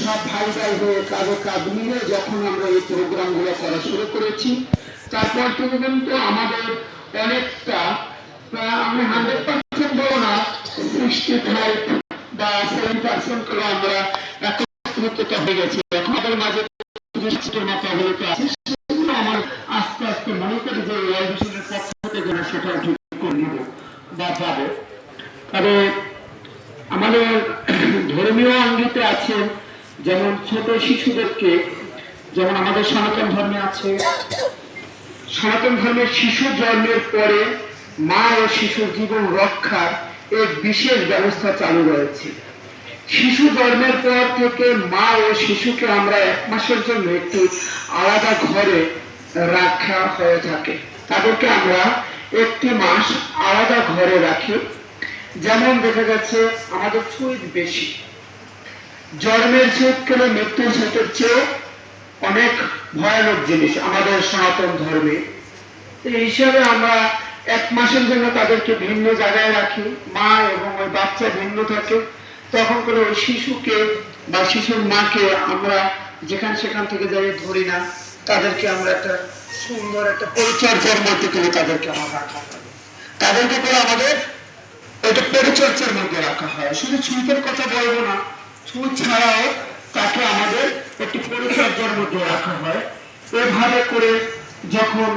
সব ভাই ভাই হয়ে কাঁধে কাঁধ মিলে যখন আমরা এই প্রোগ্রামগুলো করা শুরু করেছি, তারপর থেকে কিন্তু আমাদের অনেকটা, আমি 100% বলবো না, 65 বা 7% করে আমরা একত্রিত হয়ে গেছি। এখন আমাদের মাঝে মাত্রাগুলোতে আছে, সেগুলো আমার আস্তে আস্তে মনে করি যে ওয়ার্ল্ড পক্ষ থেকে সেটা ঠিক করে নিব বা যাবে। তবে আমাদের ধর্মীয় অঙ্গিতে আছে, যেমন ছোট শিশুদেরকে, যেমন আমাদের সনাতন ধর্মে আছে, সনাতন ধর্মের শিশু জন্মের পরে মা ও শিশুর জীবন রক্ষার এক বিশেষ ব্যবস্থা চালু রয়েছে। শিশু জন্মের পর থেকে মা ও শিশুকে আমরা 1 মাসের জন্য একটি আলাদা ঘরে রাখা হয়ে থাকে। তাদেরকে আমরা 1 মাস আলাদা ঘরে রাখি। যেমন দেখা যাচ্ছে আমাদের ছুঁত বেশি, জন্মের ছুঁত কেন মৃত্যুর ছুঁতের চেয়ে অনেক ভয়ানক জিনিস আমাদের সনাতন ধর্মে। এই হিসাবে আমরা 1 মাসের জন্য তাদেরকে ভিন্ন জায়গায় রাখি, মা এবং ওই বাচ্চা ভিন্ন থাকে। তখন করে ওই শিশুকে বা শিশুর মাকে আমরা যেখান সেখান থেকে যাই ধরি না, তাদেরকে আমরা একটা সুন্দর একটা পরিচর্যার মধ্যে করে তাদেরকে আমরা রাখা হয়। তাদেরকে করে আমাদের এটা পরিচর্যার মধ্যে রাখা হয়। শুধু ছুঁতের কথা বলবো না, ছুঁত ছাড়াও তাকে আমাদের একটি পরিচর্যার মধ্যে রাখা হয়। এভাবে করে যখন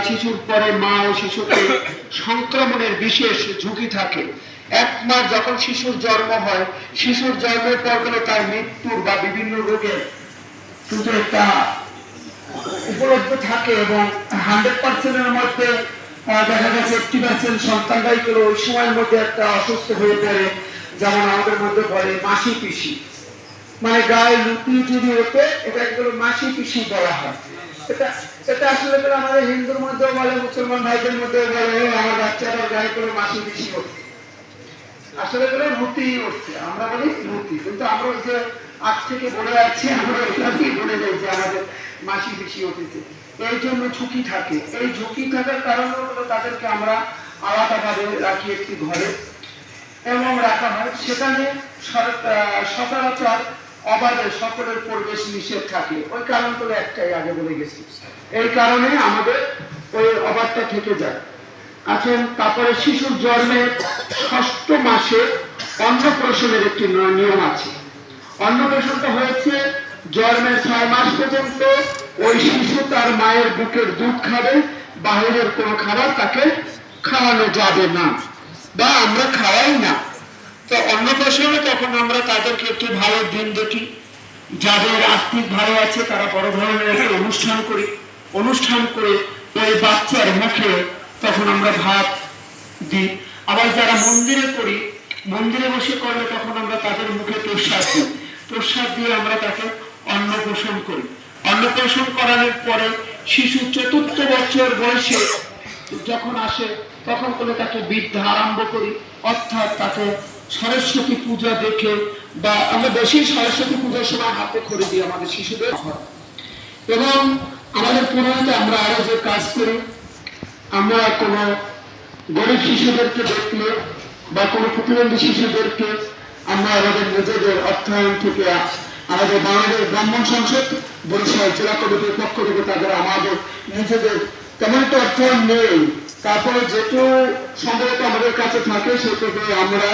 শিশুর পরে মা ও শিশুকে সংক্রমণের বিশেষ ঝুঁকি থাকে, 1 মাস যখন শিশুর জন্ম হয়, শিশুর জন্মের পর করে তার মৃত্যুর বা বিভিন্ন রোগের কিন্তু একটা উপলব্ধ থাকে এবং 100%-এর মধ্যে দেখা গেছে 80% সন্তানরাই কেউ ওই সময়ের মধ্যে একটা অসুস্থ হয়ে পড়ে। যেমন আমাদের মধ্যে বলে মাসি পিসি, মানে গায়ে লুটি যদি হতে, এটা এগুলো মাসি পিসি বলা হয়। এটা আসলে আমাদের হিন্দুর মধ্যেও বলে, মুসলমান ভাইদের মধ্যেও বলে, আমার বাচ্চারা গায়ে করে মাসি পিসি হচ্ছে, আসলে লুটি হচ্ছে, আমরা বলি লুটি। কিন্তু আমরা যে আজ থেকে বলে যাচ্ছি, আমরা এটাকেই বলে যাই যে আমাদের মাসি পিসি হতেছে। এই জন্য ঝুঁকি থাকে। এই ঝুঁকি থাকার কারণে তাদেরকে আমরা আলাদাভাবে রাখি একটি ঘরে এবং রাখা হয়। সেখানে সচরাচর অবাধে সকলের পরিবেশ নিষেধ থাকে। ওই কারণগুলো একটাই আগে বলে গেছি, এই কারণে আমাদের ওই অবাধটা থেকে যায়। আছেন তারপরে শিশুর জন্মের 6ষ্ঠ মাসে অন্নপ্রাশনের একটি নিয়ম আছে। অন্নপ্রাশনটা হয়েছে জন্মের 6 মাস পর্যন্ত ওই শিশু তার মায়ের বুকের দুধ খাবে, বাহিরের কোনো খাবার তাকে খাওয়ানো যাবে না বা আমরা খাওয়াই না। তো অন্নপ্রাশনে তখন আমরা তাদেরকে একটু ভালো দিন দেখি, যাদের আর্থিক ভালো আছে তারা বড় ধরনের একটা অনুষ্ঠান করে ওই বাচ্চার মুখে তখন আমরা ভাত দিই। আবার যারা মন্দিরে করি, মন্দিরে বসে করলে তখন আমরা তাদের মুখে প্রসাদ দিই। প্রসাদ দিয়ে আমরা তাকে অন্নপ্রাশন করি। অন্নপ্রাশন করানোর পরে শিশু 4র্থ বছর বয়সে যখন আসে, তখন করে তাকে বিদ্যা আরম্ভ করি, অর্থাৎ তাকে সরস্বতী পূজা দেখে, বা আমরা বেশি সরস্বতী পূজার সময় হাতে খড়ি দিই আমাদের শিশুদের। এবং আমাদের পুরোহিতে আমরা আরো যে কাজ করি, আমরা কোনো গরিব শিশুদেরকে দেখলে বা কোনো প্রতিবন্ধী শিশুদেরকে আমরা আমাদের নিজেদের অর্থায়ন থেকে, আমাদের বাংলাদেশ ব্রাহ্মণ সংসদ বরিশাল জেলা কমিটির পক্ষ থেকে তাদের আমাদের নিজেদের তেমন একটা অর্থায়ন নেই, তারপরে যেটু সম্ভবত আমাদের কাছে থাকে সেটাকে আমরা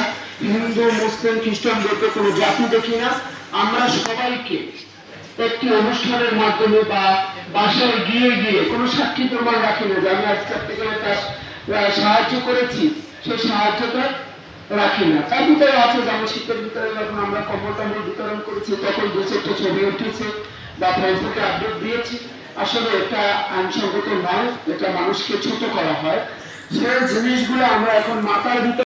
হিন্দু মুসলিম খ্রিস্টান বলতে কোনো জাতি দেখি না। আমরা সবাইকে একটি অনুষ্ঠানের মাধ্যমে বা বাসায় গিয়ে কোনো সাক্ষী প্রমাণ রাখি না যে আমি আজকে সাহায্য করেছি, সেই সাহায্যটা রাখি না। তার ভিতরে আছে যেমন শীতের ভিতরে যখন আমরা কম্বল টম্বল বিতরণ করেছি, তখন 2-4টা ছবি উঠেছে বা ফেসবুকে আপডেট দিয়েছি। আসলে এটা আইনসঙ্গত নয়, এটা মানুষকে ছোট করা হয়। সেই জিনিসগুলো আমরা এখন মাথার ভিতরে